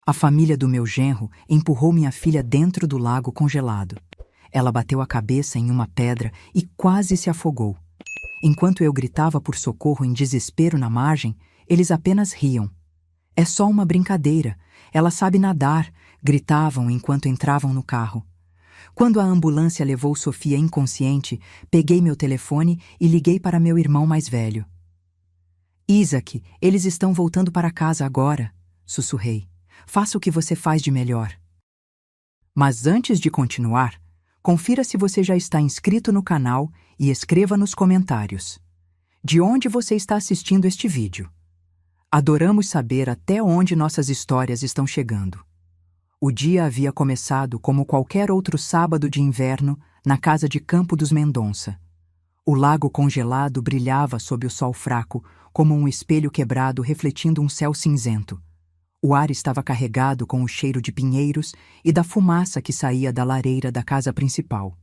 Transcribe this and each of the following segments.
A família do meu genro empurrou minha filha dentro do lago congelado. Ela bateu a cabeça em uma pedra e quase se afogou. Enquanto eu gritava por socorro em desespero na margem, eles apenas riam. "É só uma brincadeira, ela sabe nadar", gritavam enquanto entravam no carro. Quando a ambulância levou Sofia inconsciente, peguei meu telefone e liguei para meu irmão mais velho. "Isaac, eles estão voltando para casa agora", sussurrei. "Faça o que você faz de melhor." Mas antes de continuar, confira se você já está inscrito no canal e escreva nos comentários de onde você está assistindo este vídeo. Adoramos saber até onde nossas histórias estão chegando. O dia havia começado como qualquer outro sábado de inverno na casa de campo dos Mendonça. O lago congelado brilhava sob o sol fraco, como um espelho quebrado refletindo um céu cinzento. O ar estava carregado com o cheiro de pinheiros e da fumaça que saía da lareira da casa principal.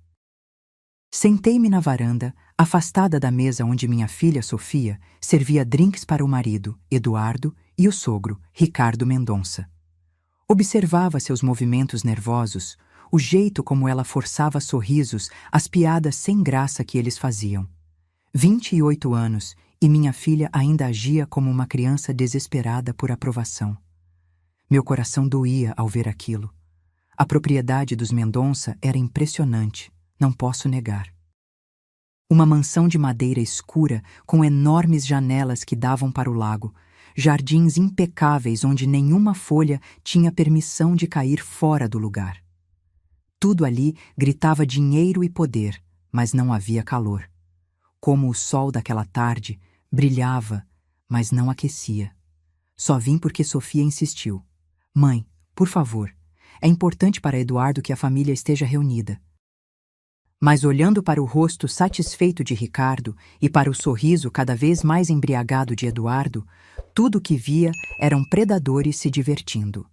Sentei-me na varanda, afastada da mesa onde minha filha Sofia servia drinks para o marido, Eduardo, e o sogro, Ricardo Mendonça. Observava seus movimentos nervosos, o jeito como ela forçava sorrisos às piadas sem graça que eles faziam. 28 anos, e minha filha ainda agia como uma criança desesperada por aprovação. Meu coração doía ao ver aquilo. A propriedade dos Mendonça era impressionante, não posso negar. Uma mansão de madeira escura com enormes janelas que davam para o lago, jardins impecáveis onde nenhuma folha tinha permissão de cair fora do lugar. Tudo ali gritava dinheiro e poder, mas não havia calor. Como o sol daquela tarde, brilhava, mas não aquecia. Só vim porque Sofia insistiu. "Mãe, por favor, é importante para Eduardo que a família esteja reunida." Mas olhando para o rosto satisfeito de Ricardo e para o sorriso cada vez mais embriagado de Eduardo, tudo o que via eram predadores se divertindo.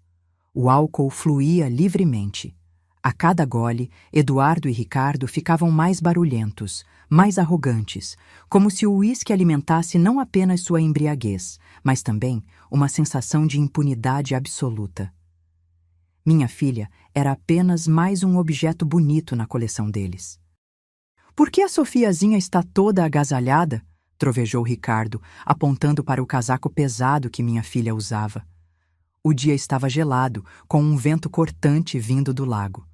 O álcool fluía livremente. A cada gole, Eduardo e Ricardo ficavam mais barulhentos, mais arrogantes, como se o uísque alimentasse não apenas sua embriaguez, mas também uma sensação de impunidade absoluta. Minha filha era apenas mais um objeto bonito na coleção deles. "Por que a Sofiazinha está toda agasalhada?" trovejou Ricardo, apontando para o casaco pesado que minha filha usava. O dia estava gelado, com um vento cortante vindo do lago.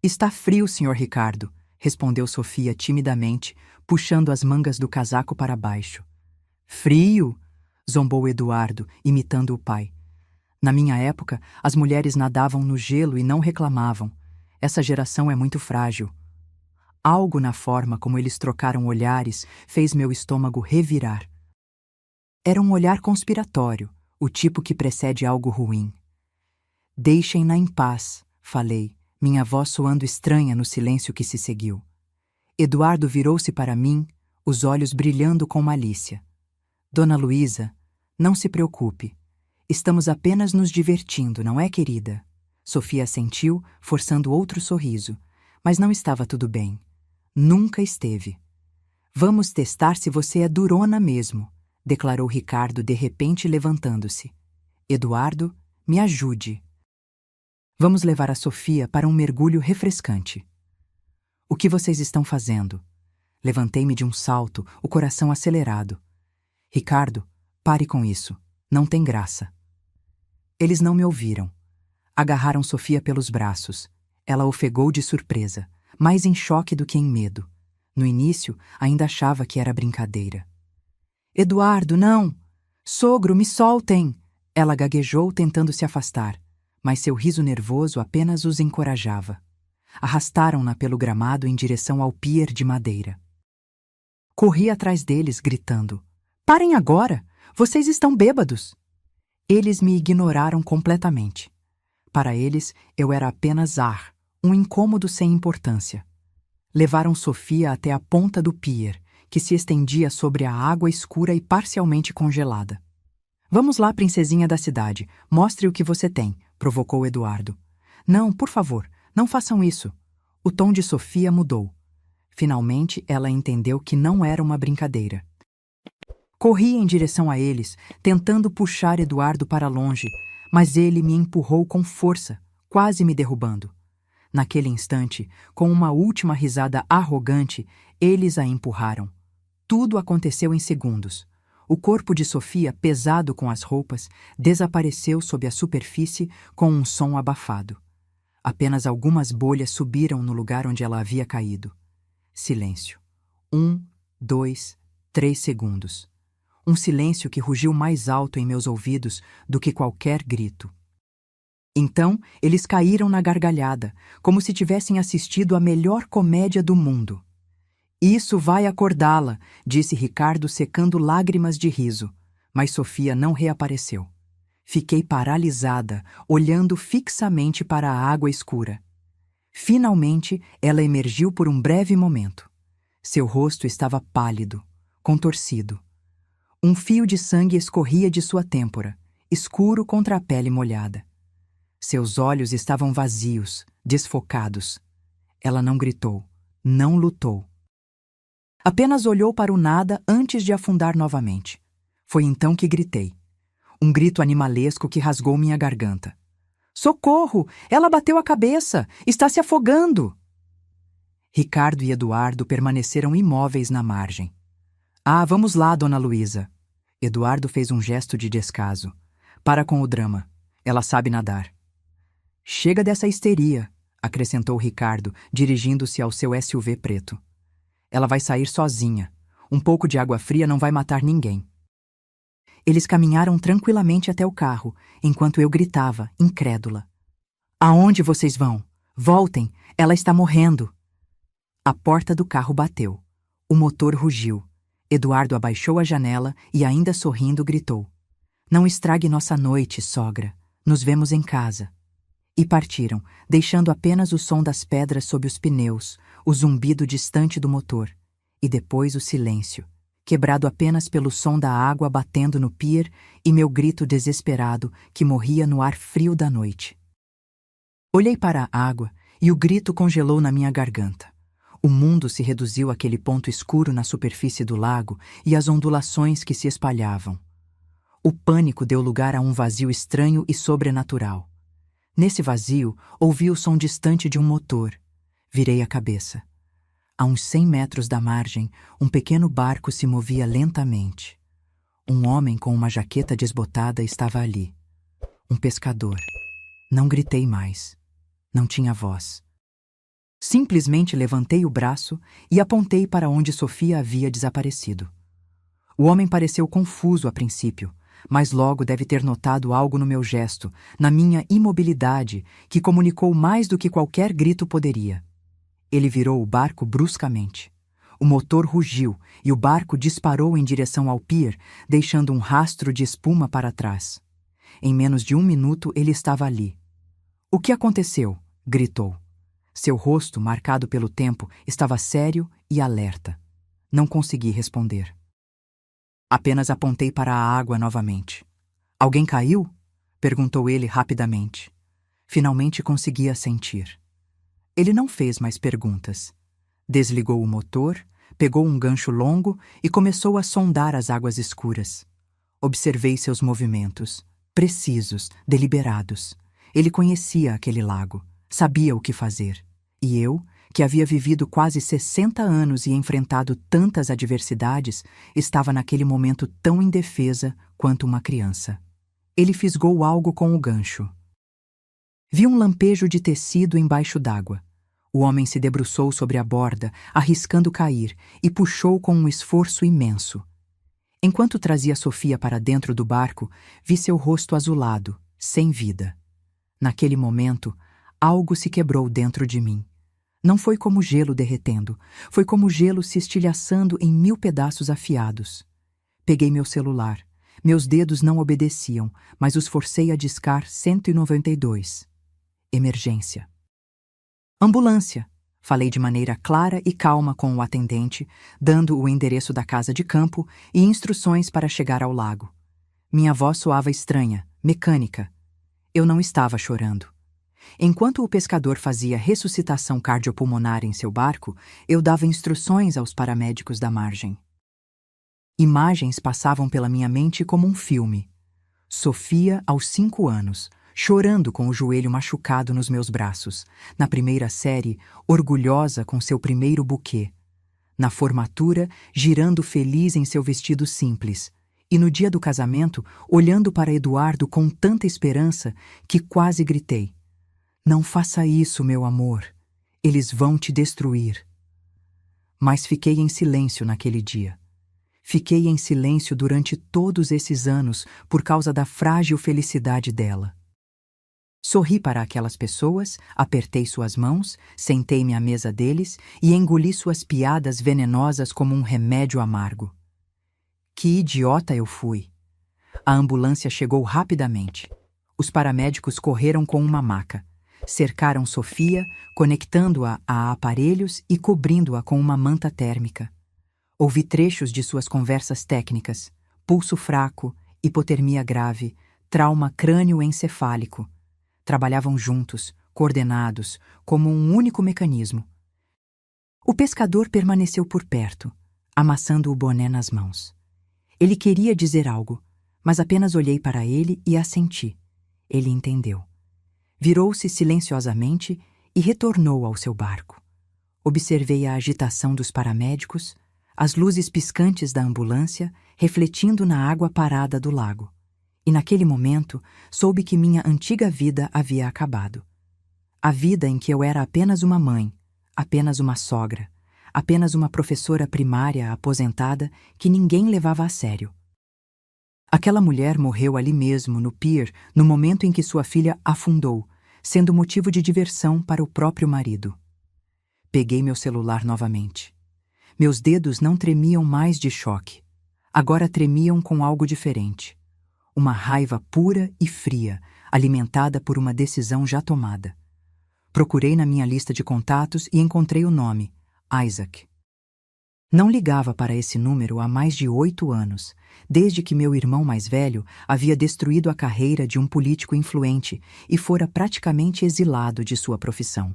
"Está frio, Sr. Ricardo", respondeu Sofia timidamente, puxando as mangas do casaco para baixo. "Frio?", zombou Eduardo, imitando o pai. "Na minha época, as mulheres nadavam no gelo e não reclamavam. Essa geração é muito frágil." Algo na forma como eles trocaram olhares fez meu estômago revirar. Era um olhar conspiratório, o tipo que precede algo ruim. "Deixem-na em paz", falei, minha voz soando estranha no silêncio que se seguiu. Eduardo virou-se para mim, os olhos brilhando com malícia. "Dona Luísa, não se preocupe. Estamos apenas nos divertindo, não é, querida?" Sofia assentiu, forçando outro sorriso, mas não estava tudo bem. Nunca esteve. "Vamos testar se você é durona mesmo", declarou Ricardo de repente levantando-se. "Eduardo, me ajude. Vamos levar a Sofia para um mergulho refrescante." "O que vocês estão fazendo?" Levantei-me de um salto, o coração acelerado. "Ricardo, pare com isso. Não tem graça." Eles não me ouviram. Agarraram Sofia pelos braços. Ela ofegou de surpresa, mais em choque do que em medo. No início, ainda achava que era brincadeira. "Eduardo, não! Sogro, me soltem!" Ela gaguejou tentando se afastar, mas seu riso nervoso apenas os encorajava. Arrastaram-na pelo gramado em direção ao pier de madeira. Corri atrás deles, gritando: "Parem agora! Vocês estão bêbados!" Eles me ignoraram completamente. Para eles, eu era apenas ar, um incômodo sem importância. Levaram Sofia até a ponta do pier, que se estendia sobre a água escura e parcialmente congelada. "Vamos lá, princesinha da cidade, mostre o que você tem", provocou Eduardo. "Não, por favor, não façam isso." O tom de Sofia mudou. Finalmente, ela entendeu que não era uma brincadeira. Corri em direção a eles, tentando puxar Eduardo para longe, mas ele me empurrou com força, quase me derrubando. Naquele instante, com uma última risada arrogante, eles a empurraram. Tudo aconteceu em segundos. O corpo de Sofia, pesado com as roupas, desapareceu sob a superfície com um som abafado. Apenas algumas bolhas subiram no lugar onde ela havia caído. Silêncio. 1, 2, 3 segundos. Um silêncio que rugiu mais alto em meus ouvidos do que qualquer grito. Então, eles caíram na gargalhada, como se tivessem assistido à melhor comédia do mundo. Isso vai acordá-la, disse Ricardo secando lágrimas de riso, mas Sofia não reapareceu. Fiquei paralisada, olhando fixamente para a água escura. Finalmente, ela emergiu por um breve momento. Seu rosto estava pálido, contorcido. Um fio de sangue escorria de sua têmpora, escuro contra a pele molhada. Seus olhos estavam vazios, desfocados. Ela não gritou, não lutou. Apenas olhou para o nada antes de afundar novamente. Foi então que gritei. Um grito animalesco que rasgou minha garganta. Socorro! Ela bateu a cabeça! Está se afogando! Ricardo e Eduardo permaneceram imóveis na margem. Ah, vamos lá, dona Luísa. Eduardo fez um gesto de descaso. Para com o drama. Ela sabe nadar. Chega dessa histeria, acrescentou Ricardo, dirigindo-se ao seu SUV preto. Ela vai sair sozinha. Um pouco de água fria não vai matar ninguém. Eles caminharam tranquilamente até o carro, enquanto eu gritava, incrédula. Aonde vocês vão? Voltem! Ela está morrendo! A porta do carro bateu. O motor rugiu. Eduardo abaixou a janela e, ainda sorrindo, gritou. Não estrague nossa noite, sogra. Nos vemos em casa. E partiram, deixando apenas o som das pedras sob os pneus, o zumbido distante do motor, e depois o silêncio, quebrado apenas pelo som da água batendo no pier e meu grito desesperado que morria no ar frio da noite. Olhei para a água e o grito congelou na minha garganta. O mundo se reduziu àquele ponto escuro na superfície do lago e às ondulações que se espalhavam. O pânico deu lugar a um vazio estranho e sobrenatural. Nesse vazio, ouvi o som distante de um motor. Virei a cabeça. A uns 100 metros da margem, um pequeno barco se movia lentamente. Um homem com uma jaqueta desbotada estava ali. Um pescador. Não gritei mais. Não tinha voz. Simplesmente levantei o braço e apontei para onde Sofia havia desaparecido. O homem pareceu confuso a princípio, mas logo deve ter notado algo no meu gesto, na minha imobilidade, que comunicou mais do que qualquer grito poderia. Ele virou o barco bruscamente. O motor rugiu e o barco disparou em direção ao pier, deixando um rastro de espuma para trás. Em menos de 1 minuto ele estava ali. O que aconteceu? Gritou. Seu rosto, marcado pelo tempo, estava sério e alerta. Não consegui responder. Apenas apontei para a água novamente. Alguém caiu? Perguntou ele rapidamente. Finalmente conseguia sentir. Ele não fez mais perguntas. Desligou o motor, pegou um gancho longo e começou a sondar as águas escuras. Observei seus movimentos, precisos, deliberados. Ele conhecia aquele lago, sabia o que fazer. E eu, que havia vivido quase 60 anos e enfrentado tantas adversidades, estava naquele momento tão indefesa quanto uma criança. Ele fisgou algo com o gancho. Vi um lampejo de tecido embaixo d'água. O homem se debruçou sobre a borda, arriscando cair, e puxou com um esforço imenso. Enquanto trazia Sofia para dentro do barco, vi seu rosto azulado, sem vida. Naquele momento, algo se quebrou dentro de mim. Não foi como gelo derretendo, foi como gelo se estilhaçando em 1000 pedaços afiados. Peguei meu celular. Meus dedos não obedeciam, mas os forcei a discar 192. Emergência. Ambulância. Falei de maneira clara e calma com o atendente, dando o endereço da casa de campo e instruções para chegar ao lago. Minha voz soava estranha, mecânica. Eu não estava chorando. Enquanto o pescador fazia ressuscitação cardiopulmonar em seu barco, eu dava instruções aos paramédicos da margem. Imagens passavam pela minha mente como um filme. Sofia, aos 5 anos, chorando com o joelho machucado nos meus braços. Na primeira série, orgulhosa com seu primeiro buquê. Na formatura, girando feliz em seu vestido simples. E no dia do casamento, olhando para Eduardo com tanta esperança que quase gritei: "Não faça isso, meu amor. Eles vão te destruir." Mas fiquei em silêncio naquele dia. Fiquei em silêncio durante todos esses anos por causa da frágil felicidade dela. Sorri para aquelas pessoas, apertei suas mãos, sentei-me à mesa deles e engoli suas piadas venenosas como um remédio amargo. Que idiota eu fui! A ambulância chegou rapidamente. Os paramédicos correram com uma maca. Cercaram Sofia, conectando-a a aparelhos e cobrindo-a com uma manta térmica. Ouvi trechos de suas conversas técnicas: pulso fraco, hipotermia grave, trauma crânioencefálico. Trabalhavam juntos, coordenados, como um único mecanismo. O pescador permaneceu por perto, amassando o boné nas mãos. Ele queria dizer algo, mas apenas olhei para ele e assenti. Ele entendeu. Virou-se silenciosamente e retornou ao seu barco. Observei a agitação dos paramédicos, as luzes piscantes da ambulância refletindo na água parada do lago. E naquele momento soube que minha antiga vida havia acabado. A vida em que eu era apenas uma mãe, apenas uma sogra, apenas uma professora primária aposentada que ninguém levava a sério. Aquela mulher morreu ali mesmo, no pier, no momento em que sua filha afundou, sendo motivo de diversão para o próprio marido. Peguei meu celular novamente. Meus dedos não tremiam mais de choque. Agora tremiam com algo diferente. Uma raiva pura e fria, alimentada por uma decisão já tomada. Procurei na minha lista de contatos e encontrei o nome: Isaac. Não ligava para esse número há mais de 8 anos, desde que meu irmão mais velho havia destruído a carreira de um político influente e fora praticamente exilado de sua profissão.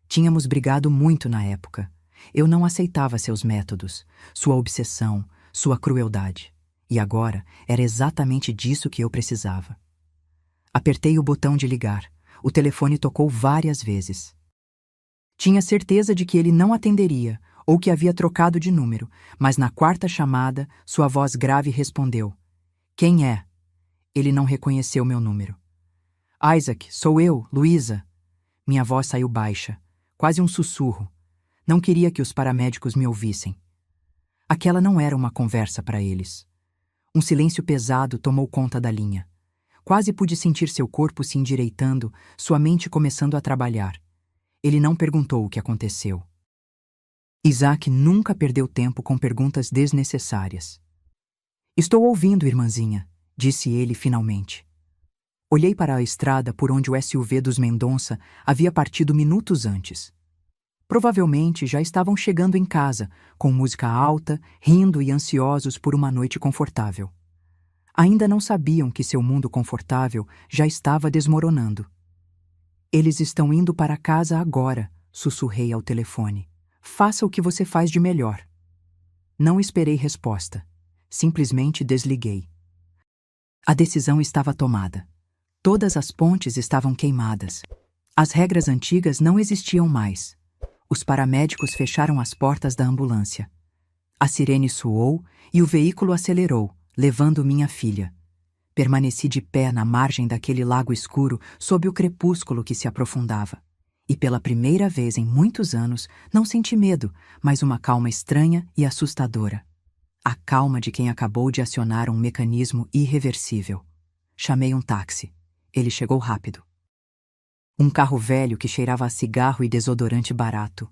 Tínhamos brigado muito na época. Eu não aceitava seus métodos, sua obsessão, sua crueldade. E agora era exatamente disso que eu precisava. Apertei o botão de ligar. O telefone tocou várias vezes. Tinha certeza de que ele não atenderia ou que havia trocado de número, mas na 4ª chamada, sua voz grave respondeu: "Quem é?" Ele não reconheceu meu número. "Isaac, sou eu, Luísa." Minha voz saiu baixa, quase um sussurro. Não queria que os paramédicos me ouvissem. Aquela não era uma conversa para eles. Um silêncio pesado tomou conta da linha. Quase pude sentir seu corpo se endireitando, sua mente começando a trabalhar. Ele não perguntou o que aconteceu. Isaac nunca perdeu tempo com perguntas desnecessárias. "Estou ouvindo, irmãzinha", disse ele finalmente. Olhei para a estrada por onde o SUV dos Mendonça havia partido minutos antes. Provavelmente já estavam chegando em casa, com música alta, rindo e ansiosos por uma noite confortável. Ainda não sabiam que seu mundo confortável já estava desmoronando. "Eles estão indo para casa agora", sussurrei ao telefone. "Faça o que você faz de melhor." Não esperei resposta. Simplesmente desliguei. A decisão estava tomada. Todas as pontes estavam queimadas. As regras antigas não existiam mais. Os paramédicos fecharam as portas da ambulância. A sirene soou e o veículo acelerou, levando minha filha. Permaneci de pé na margem daquele lago escuro sob o crepúsculo que se aprofundava. E pela primeira vez em muitos anos não senti medo, mas uma calma estranha e assustadora. A calma de quem acabou de acionar um mecanismo irreversível. Chamei um táxi. Ele chegou rápido. Um carro velho que cheirava a cigarro e desodorante barato.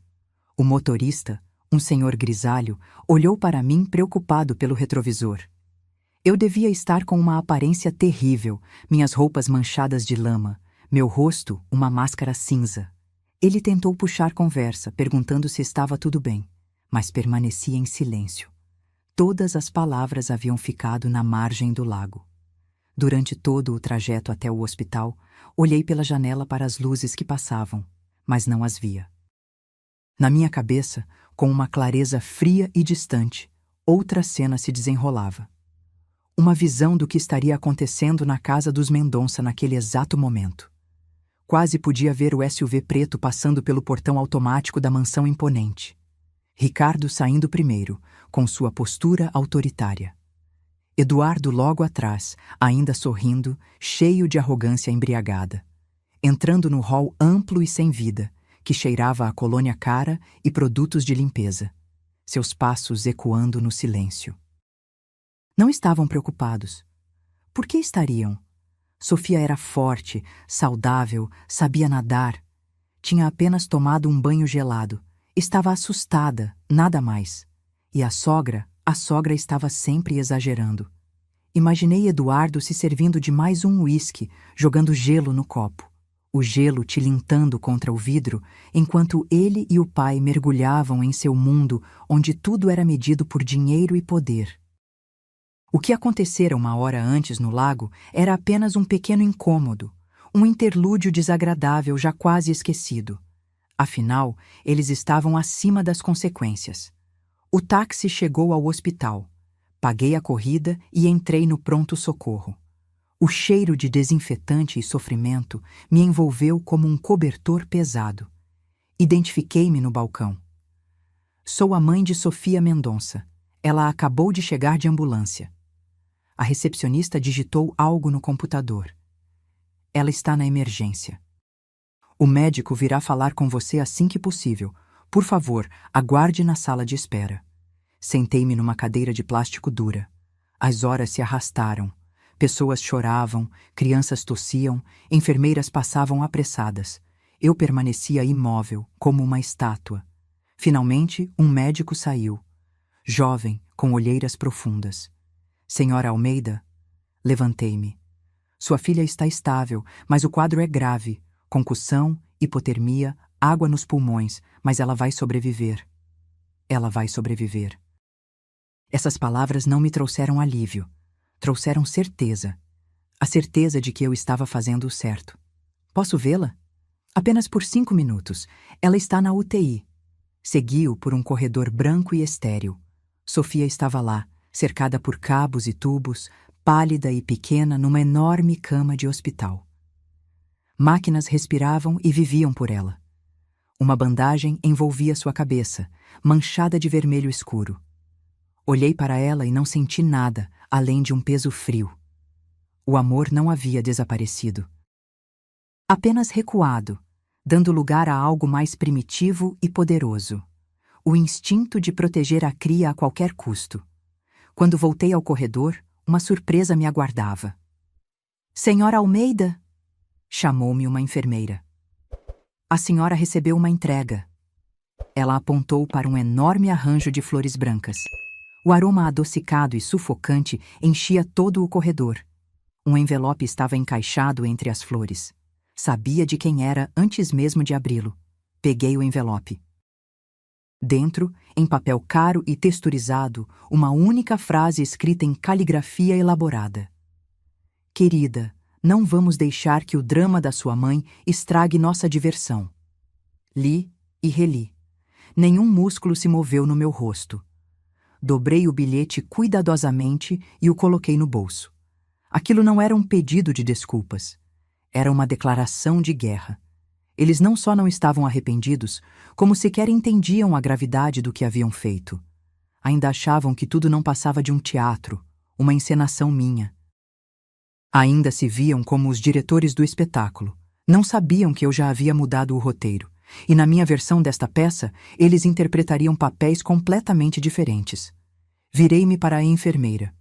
O motorista, um senhor grisalho, olhou para mim preocupado pelo retrovisor. Eu devia estar com uma aparência terrível, minhas roupas manchadas de lama, meu rosto uma máscara cinza. Ele tentou puxar conversa, perguntando se estava tudo bem, mas permanecia em silêncio. Todas as palavras haviam ficado na margem do lago. Durante todo o trajeto até o hospital, olhei pela janela para as luzes que passavam, mas não as via. Na minha cabeça, com uma clareza fria e distante, outra cena se desenrolava. uma visão do que estaria acontecendo na casa dos Mendonça naquele exato momento. Quase podia ver o SUV preto passando pelo portão automático da mansão imponente. Ricardo saindo primeiro, com sua postura autoritária. Eduardo logo atrás, ainda sorrindo, cheio de arrogância embriagada. Entrando no hall amplo e sem vida, que cheirava a colônia cara e produtos de limpeza. Seus passos ecoando no silêncio. Não estavam preocupados. Por que estariam? Sofia era forte, saudável, sabia nadar. Tinha apenas tomado um banho gelado. Estava assustada, nada mais. E a sogra estava sempre exagerando. Imaginei Eduardo se servindo de mais um uísque, jogando gelo no copo. O gelo tilintando contra o vidro, enquanto ele e o pai mergulhavam em seu mundo onde tudo era medido por dinheiro e poder. O que acontecera uma hora antes no lago era apenas um pequeno incômodo, um interlúdio desagradável já quase esquecido. Afinal, eles estavam acima das consequências. O táxi chegou ao hospital. Paguei a corrida e entrei no pronto-socorro. O cheiro de desinfetante e sofrimento me envolveu como um cobertor pesado. Identifiquei-me no balcão. Sou a mãe de Sofia Mendonça. Ela acabou de chegar de ambulância. A recepcionista digitou algo no computador. Ela está na emergência. O médico virá falar com você assim que possível. Por favor, aguarde na sala de espera. Sentei-me numa cadeira de plástico dura. As horas se arrastaram. Pessoas choravam, crianças tossiam, enfermeiras passavam apressadas. Eu permanecia imóvel, como uma estátua. Finalmente, um médico saiu. Jovem, com olheiras profundas. Senhora Almeida? Levantei-me. Sua filha está estável, mas o quadro é grave. Concussão, hipotermia, água nos pulmões, mas ela vai sobreviver. Ela vai sobreviver. Essas palavras não me trouxeram alívio. Trouxeram certeza. A certeza de que eu estava fazendo o certo. Posso vê-la? Apenas por 5 minutos. Ela está na UTI. Segui-o por um corredor branco e estéril. Sofia estava lá, cercada por cabos e tubos, pálida e pequena numa enorme cama de hospital. Máquinas respiravam e viviam por ela. Uma bandagem envolvia sua cabeça, manchada de vermelho escuro. Olhei para ela e não senti nada, além de um peso frio. O amor não havia desaparecido. Apenas recuado, dando lugar a algo mais primitivo e poderoso. O instinto de proteger a cria a qualquer custo. Quando voltei ao corredor, uma surpresa me aguardava. Senhora Almeida? Chamou-me uma enfermeira. A senhora recebeu uma entrega. Ela apontou para um enorme arranjo de flores brancas. O aroma adocicado e sufocante enchia todo o corredor. Um envelope estava encaixado entre as flores. Sabia de quem era antes mesmo de abri-lo. Peguei o envelope. Dentro, em papel caro e texturizado, uma única frase escrita em caligrafia elaborada. Querida, não vamos deixar que o drama da sua mãe estrague nossa diversão. Li e reli. Nenhum músculo se moveu no meu rosto. Dobrei o bilhete cuidadosamente e o coloquei no bolso. Aquilo não era um pedido de desculpas. Era uma declaração de guerra. Eles não só não estavam arrependidos, como sequer entendiam a gravidade do que haviam feito. Ainda achavam que tudo não passava de um teatro, uma encenação minha. Ainda se viam como os diretores do espetáculo. Não sabiam que eu já havia mudado o roteiro. E na minha versão desta peça, eles interpretariam papéis completamente diferentes. Virei-me para a enfermeira.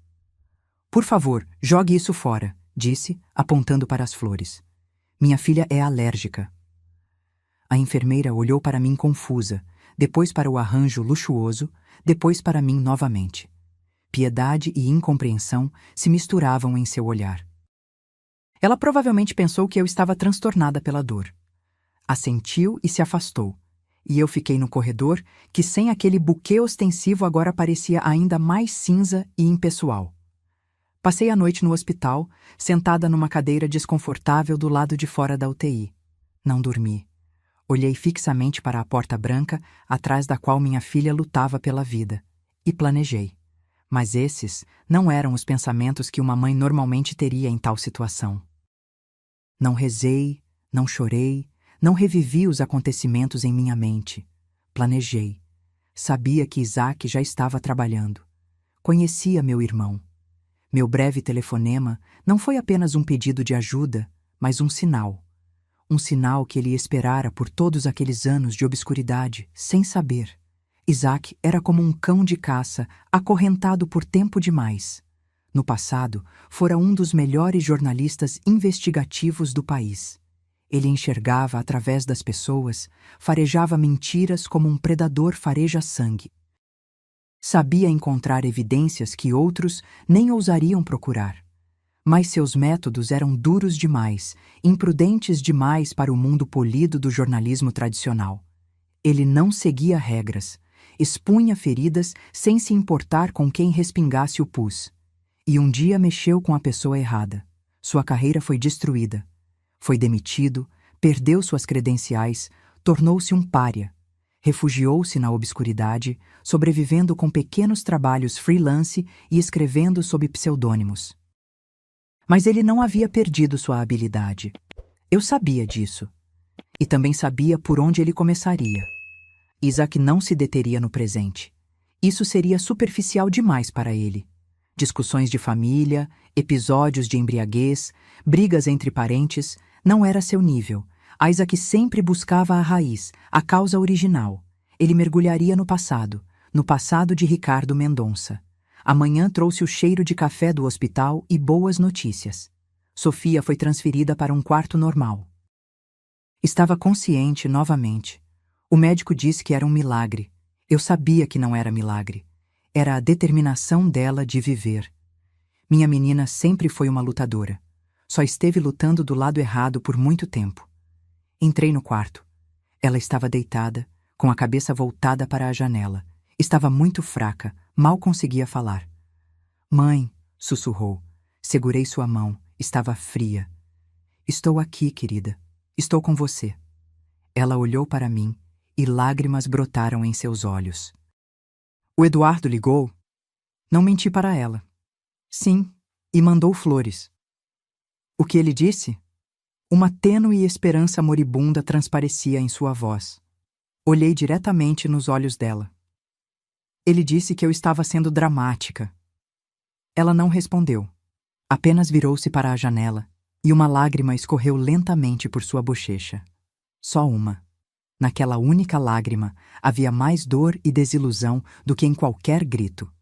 Por favor, jogue isso fora, disse, apontando para as flores. Minha filha é alérgica. A enfermeira olhou para mim confusa, depois para o arranjo luxuoso, depois para mim novamente. Piedade e incompreensão se misturavam em seu olhar. Ela provavelmente pensou que eu estava transtornada pela dor. Assentiu e se afastou, e eu fiquei no corredor, que sem aquele buquê ostensivo agora parecia ainda mais cinza e impessoal. Passei a noite no hospital, sentada numa cadeira desconfortável do lado de fora da UTI. Não dormi. Olhei fixamente para a porta branca, atrás da qual minha filha lutava pela vida, e planejei. Mas esses não eram os pensamentos que uma mãe normalmente teria em tal situação. Não rezei, não chorei, não revivi os acontecimentos em minha mente. Planejei. Sabia que Isaac já estava trabalhando. Conhecia meu irmão. Meu breve telefonema não foi apenas um pedido de ajuda, mas um sinal. Um sinal que ele esperara por todos aqueles anos de obscuridade, sem saber. Isaac era como um cão de caça, acorrentado por tempo demais. No passado, fora um dos melhores jornalistas investigativos do país. Ele enxergava através das pessoas, farejava mentiras como um predador fareja sangue. Sabia encontrar evidências que outros nem ousariam procurar. Mas seus métodos eram duros demais, imprudentes demais para o mundo polido do jornalismo tradicional. Ele não seguia regras, expunha feridas sem se importar com quem respingasse o pus. E um dia mexeu com a pessoa errada. Sua carreira foi destruída. Foi demitido, perdeu suas credenciais, tornou-se um pária. Refugiou-se na obscuridade, sobrevivendo com pequenos trabalhos freelance e escrevendo sob pseudônimos. Mas ele não havia perdido sua habilidade. Eu sabia disso. E também sabia por onde ele começaria. Isaac não se deteria no presente. Isso seria superficial demais para ele. Discussões de família, episódios de embriaguez, brigas entre parentes, não era seu nível. Isaac sempre buscava a raiz, a causa original. Ele mergulharia no passado de Ricardo Mendonça. Amanhã trouxe o cheiro de café do hospital e boas notícias. Sofia foi transferida para um quarto normal. Estava consciente novamente. O médico disse que era um milagre. Eu sabia que não era milagre. Era a determinação dela de viver. Minha menina sempre foi uma lutadora. Só esteve lutando do lado errado por muito tempo. Entrei no quarto. Ela estava deitada, com a cabeça voltada para a janela. Estava muito fraca, mal conseguia falar. Mãe, sussurrou. Segurei sua mão, estava fria. Estou aqui, querida. Estou com você. Ela olhou para mim e lágrimas brotaram em seus olhos. O Eduardo ligou? Não menti para ela. Sim, e mandou flores. O que ele disse? Uma tênue esperança moribunda transparecia em sua voz. Olhei diretamente nos olhos dela. Ele disse que eu estava sendo dramática. Ela não respondeu. Apenas virou-se para a janela, e uma lágrima escorreu lentamente por sua bochecha. Só uma. Naquela única lágrima havia mais dor e desilusão do que em qualquer grito.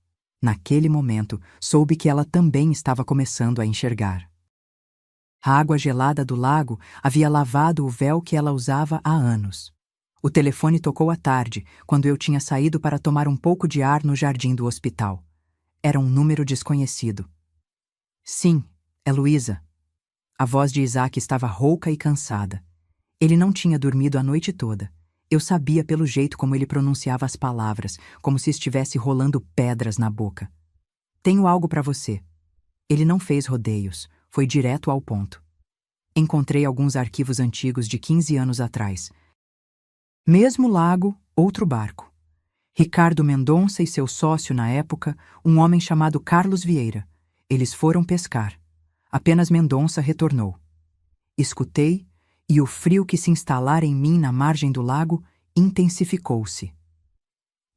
Naquele momento, soube que ela também estava começando a enxergar. A água gelada do lago havia lavado o véu que ela usava há anos. O telefone tocou à tarde, quando eu tinha saído para tomar um pouco de ar no jardim do hospital. Era um número desconhecido. Sim, é Luísa. A voz de Isaac estava rouca e cansada. Ele não tinha dormido a noite toda. Eu sabia pelo jeito como ele pronunciava as palavras, como se estivesse rolando pedras na boca. Tenho algo para você. Ele não fez rodeios, foi direto ao ponto. Encontrei alguns arquivos antigos de 15 anos atrás. Mesmo lago, outro barco. Ricardo Mendonça e seu sócio na época, um homem chamado Carlos Vieira. Eles foram pescar. Apenas Mendonça retornou. Escutei, e o frio que se instalara em mim na margem do lago intensificou-se.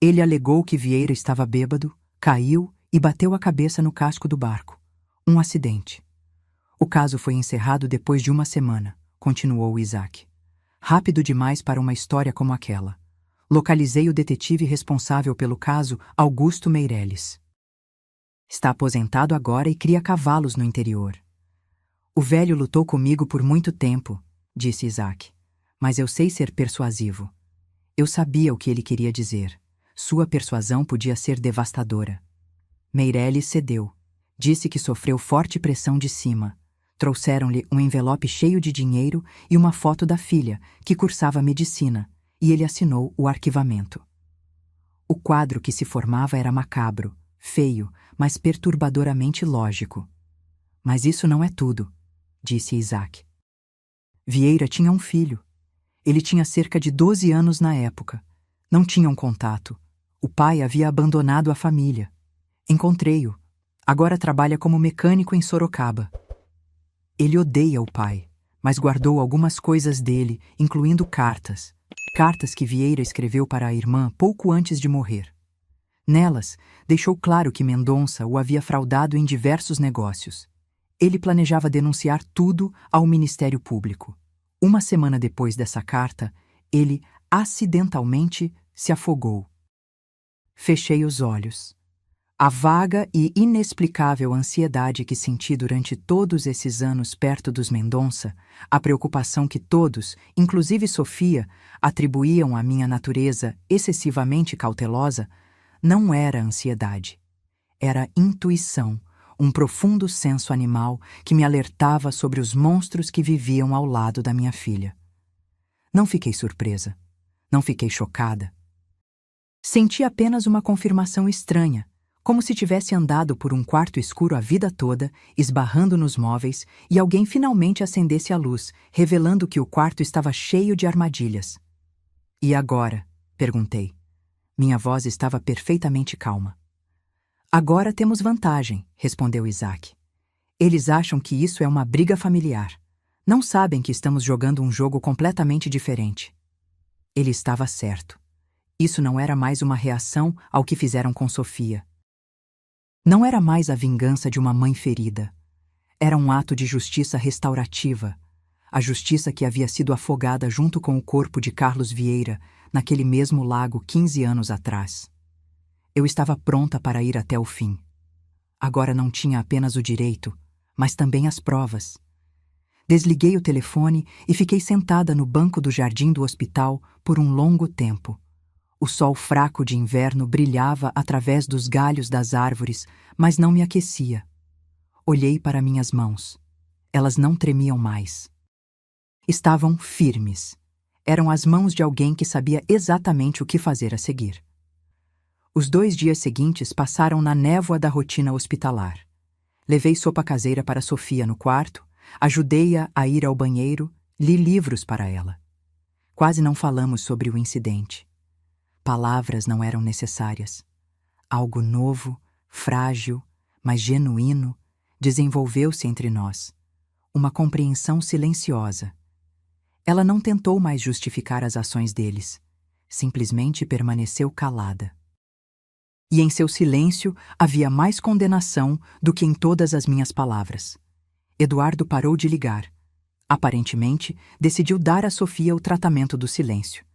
Ele alegou que Vieira estava bêbado, caiu e bateu a cabeça no casco do barco. Um acidente. O caso foi encerrado depois de uma semana, continuou Isaac. Rápido demais para uma história como aquela. Localizei o detetive responsável pelo caso, Augusto Meirelles. Está aposentado agora e cria cavalos no interior. O velho lutou comigo por muito tempo, disse Isaac, mas eu sei ser persuasivo. Eu sabia o que ele queria dizer. Sua persuasão podia ser devastadora. Meirelles cedeu. Disse que sofreu forte pressão de cima. Trouxeram-lhe um envelope cheio de dinheiro e uma foto da filha, que cursava medicina, e ele assinou o arquivamento. O quadro que se formava era macabro, feio, mas perturbadoramente lógico. Mas isso não é tudo, disse Isaac. Vieira tinha um filho. Ele tinha cerca de 12 anos na época. Não tinham contato. O pai havia abandonado a família. Encontrei-o. Agora trabalha como mecânico em Sorocaba. Ele odeia o pai, mas guardou algumas coisas dele, incluindo cartas. Cartas que Vieira escreveu para a irmã pouco antes de morrer. Nelas, deixou claro que Mendonça o havia fraudado em diversos negócios. Ele planejava denunciar tudo ao Ministério Público. Uma semana depois dessa carta, ele acidentalmente se afogou. Fechei os olhos. A vaga e inexplicável ansiedade que senti durante todos esses anos perto dos Mendonça, a preocupação que todos, inclusive Sofia, atribuíam à minha natureza excessivamente cautelosa, não era ansiedade. Era intuição, um profundo senso animal que me alertava sobre os monstros que viviam ao lado da minha filha. Não fiquei surpresa. Não fiquei chocada. Senti apenas uma confirmação estranha, como se tivesse andado por um quarto escuro a vida toda, esbarrando nos móveis, e alguém finalmente acendesse a luz, revelando que o quarto estava cheio de armadilhas. E agora? Perguntei. Minha voz estava perfeitamente calma. Agora temos vantagem, respondeu Isaac. Eles acham que isso é uma briga familiar. Não sabem que estamos jogando um jogo completamente diferente. Ele estava certo. Isso não era mais uma reação ao que fizeram com Sofia. Não era mais a vingança de uma mãe ferida. Era um ato de justiça restaurativa. A justiça que havia sido afogada junto com o corpo de Carlos Vieira naquele mesmo lago 15 anos atrás. Eu estava pronta para ir até o fim. Agora não tinha apenas o direito, mas também as provas. Desliguei o telefone e fiquei sentada no banco do jardim do hospital por um longo tempo. O sol fraco de inverno brilhava através dos galhos das árvores, mas não me aquecia. Olhei para minhas mãos. Elas não tremiam mais. Estavam firmes. Eram as mãos de alguém que sabia exatamente o que fazer a seguir. Os 2 dias seguintes passaram na névoa da rotina hospitalar. Levei sopa caseira para Sofia no quarto, ajudei-a a ir ao banheiro, li livros para ela. Quase não falamos sobre o incidente. Palavras não eram necessárias. Algo novo, frágil, mas genuíno, desenvolveu-se entre nós. Uma compreensão silenciosa. Ela não tentou mais justificar as ações deles. Simplesmente permaneceu calada. E em seu silêncio havia mais condenação do que em todas as minhas palavras. Eduardo parou de ligar. Aparentemente, decidiu dar a Sofia o tratamento do silêncio.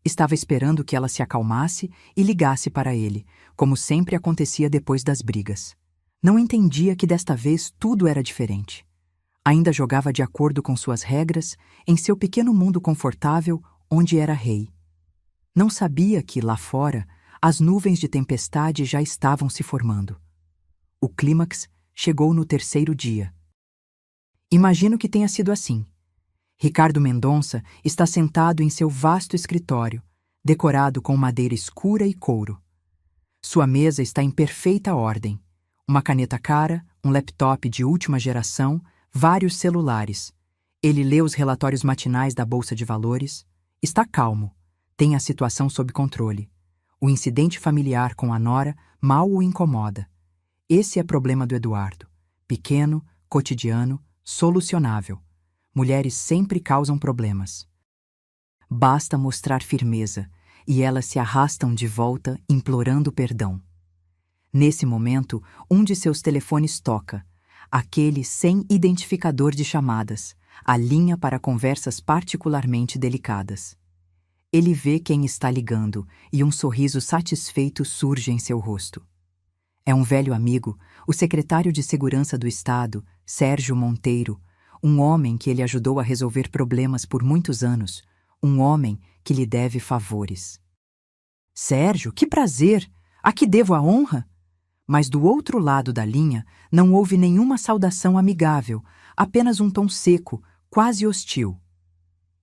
Estava esperando que ela se acalmasse e ligasse para ele, como sempre acontecia depois das brigas. Não entendia que desta vez tudo era diferente. Ainda jogava de acordo com suas regras, em seu pequeno mundo confortável, onde era rei. Não sabia que, lá fora, as nuvens de tempestade já estavam se formando. O clímax chegou no 3º dia. Imagino que tenha sido assim. Ricardo Mendonça está sentado em seu vasto escritório, decorado com madeira escura e couro. Sua mesa está em perfeita ordem. Uma caneta cara, um laptop de última geração, vários celulares. Ele lê os relatórios matinais da Bolsa de Valores. Está calmo. Tem a situação sob controle. O incidente familiar com a nora mal o incomoda. Esse é problema do Eduardo. Pequeno, cotidiano, solucionável. Mulheres sempre causam problemas. Basta mostrar firmeza, e elas se arrastam de volta implorando perdão. Nesse momento, um de seus telefones toca, aquele sem identificador de chamadas, a linha para conversas particularmente delicadas. Ele vê quem está ligando e um sorriso satisfeito surge em seu rosto. É um velho amigo, o secretário de Segurança do Estado, Sérgio Monteiro, um homem que ele ajudou a resolver problemas por muitos anos, um homem que lhe deve favores. Sérgio, que prazer! A que devo a honra? Mas do outro lado da linha não houve nenhuma saudação amigável, apenas um tom seco, quase hostil.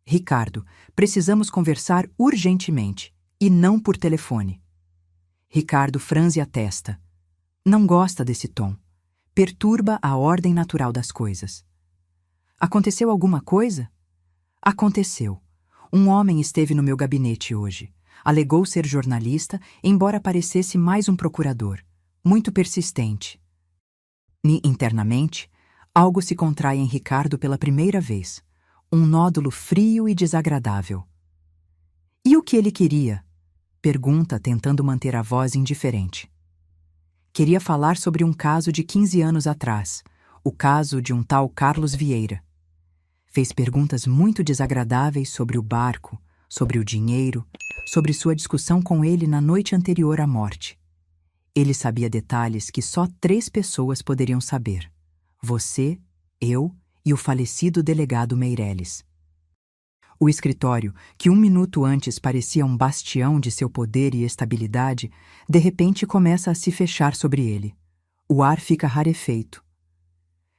Ricardo, precisamos conversar urgentemente, e não por telefone. Ricardo franze a testa. Não gosta desse tom. Perturba a ordem natural das coisas. Aconteceu alguma coisa? Aconteceu. Um homem esteve no meu gabinete hoje. Alegou ser jornalista, embora parecesse mais um procurador. muito persistente. Internamente, algo se contrai em Ricardo pela primeira vez. Um nódulo frio e desagradável. E o que ele queria? Pergunta, tentando manter a voz indiferente. Queria falar sobre um caso de 15 anos atrás, o caso de um tal Carlos Vieira. Fez perguntas muito desagradáveis sobre o barco, sobre o dinheiro, sobre sua discussão com ele na noite anterior à morte. Ele sabia detalhes que só 3 pessoas poderiam saber: você, eu e o falecido delegado Meireles. O escritório, que 1 minuto antes parecia um bastião de seu poder e estabilidade, de repente começa a se fechar sobre ele. O ar fica rarefeito.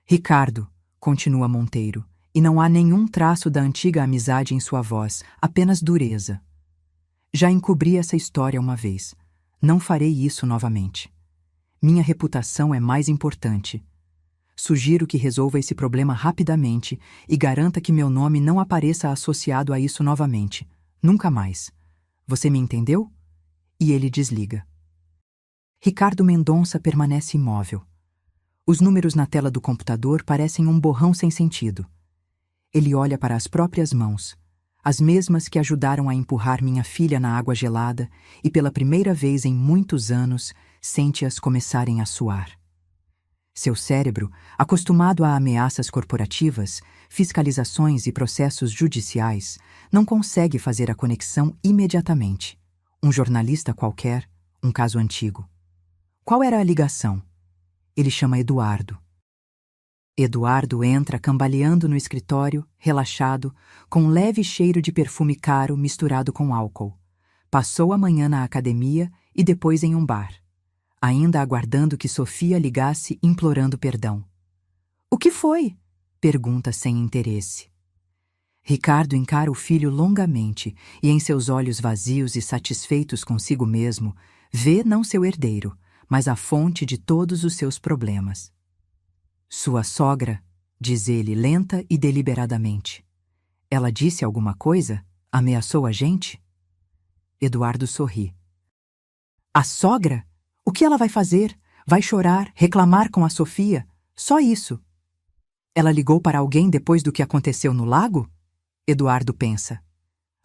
Ricardo, continua Monteiro, e não há nenhum traço da antiga amizade em sua voz, apenas dureza. Já encobri essa história uma vez. Não farei isso novamente. Minha reputação é mais importante. Sugiro que resolva esse problema rapidamente e garanta que meu nome não apareça associado a isso novamente. Nunca mais. Você me entendeu? E ele desliga. Ricardo Mendonça permanece imóvel. Os números na tela do computador parecem um borrão sem sentido. Ele olha para as próprias mãos, as mesmas que ajudaram a empurrar minha filha na água gelada, e pela primeira vez em muitos anos sente-as começarem a suar. Seu cérebro, acostumado a ameaças corporativas, fiscalizações e processos judiciais, não consegue fazer a conexão imediatamente. Um jornalista qualquer, um caso antigo. Qual era a ligação? Ele chama Eduardo. Eduardo entra cambaleando no escritório, relaxado, com um leve cheiro de perfume caro misturado com álcool. Passou a manhã na academia e depois em um bar, ainda aguardando que Sofia ligasse implorando perdão. "O que foi?" pergunta sem interesse. Ricardo encara o filho longamente e em seus olhos vazios e satisfeitos consigo mesmo, vê não seu herdeiro, mas a fonte de todos os seus problemas. "Sua sogra", diz ele lenta e deliberadamente. "Ela disse alguma coisa? Ameaçou a gente?" Eduardo sorri. "A sogra? O que ela vai fazer? Vai chorar, reclamar com a Sofia? Só isso." "Ela ligou para alguém depois do que aconteceu no lago?" Eduardo pensa.